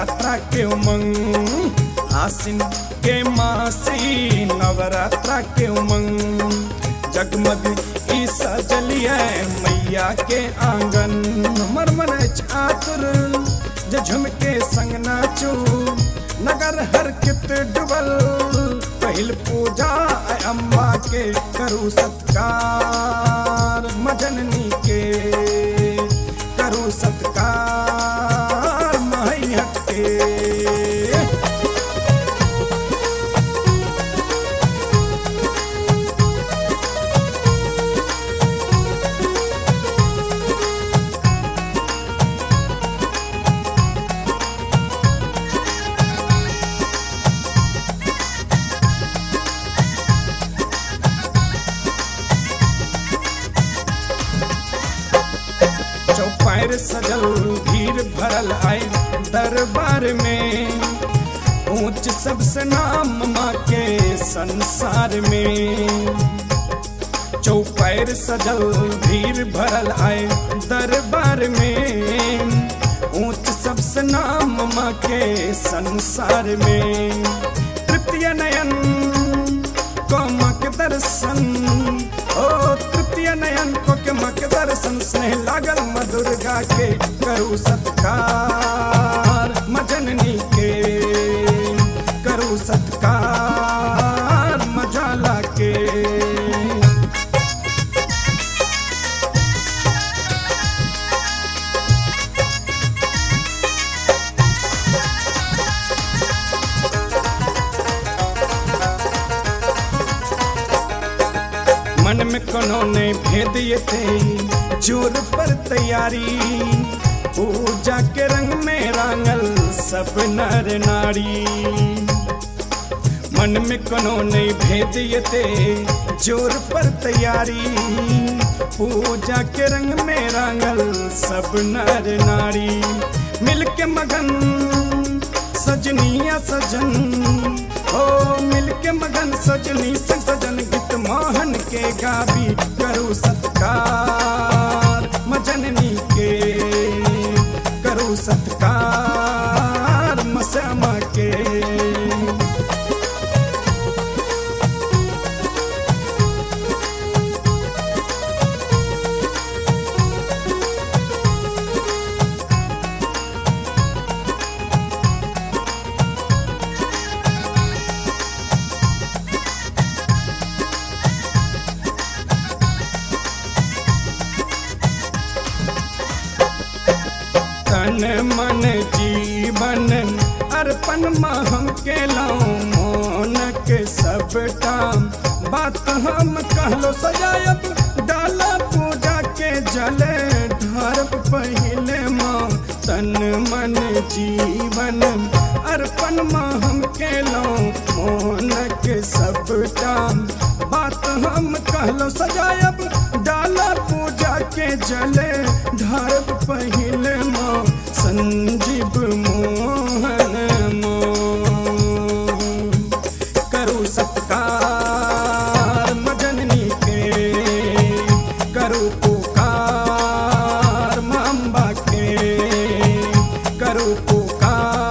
नवरात्रा के उमंग, आसिन के मासी नवरात्रा के उमंग। जगमग ई सजलिए मैया के आंगन, मरमर चातुर जे झुमके संग नाचू, नगर हर कित डुबल पहिल पूजा अम्बा के करू सत्कार, मजननी के करू सत्कार महैयत के। चौपायर सजल भीड़ भरल आए दरबार में, ऊंच सबसे नाम माँ के संसार में। चौपायर सजल भीड़ भरल आए दरबार में, ऊंच सबसे नाम माँ के संसार में। तृतीय नयन को माँ के दर्शन, ओ तृतीय नयन को के माँ के दर्शन, स्नेह लागल मधुर्गा के करू सत्कार, मजननी के करू सत्कार मजाला के। मन में कोनो ने भेद ये थे जोर पर तैयारी, पूजा के रंग में रांगल सब नर नारी। मन में कोनो ने भेद ये थे जोर पर तैयारी, पूजा के रंग में रांगल सब नर नारी। मिल के मगन सजनिया सजन, ओ मिल के मगन सजनी सजन, गीत मोहन के गावी करू सत्कार, मजननी के करू सत्कार मसमा के। तन मन जीवन अर्पण हम केलौं, मोन के सबटा बात हम कहलो सजायब, डाला पूजा के जले ढारब पहिले माँ। तन मन जीवन अर्पण हम केलौं, मोन के सबटा बात हम कहलो सजायब, डाला पूजा के जले ढारब पहिले माँ। संजीव मोहन करू सत्कार, मजननी के करू पुकार, मांबा के करू पुकार।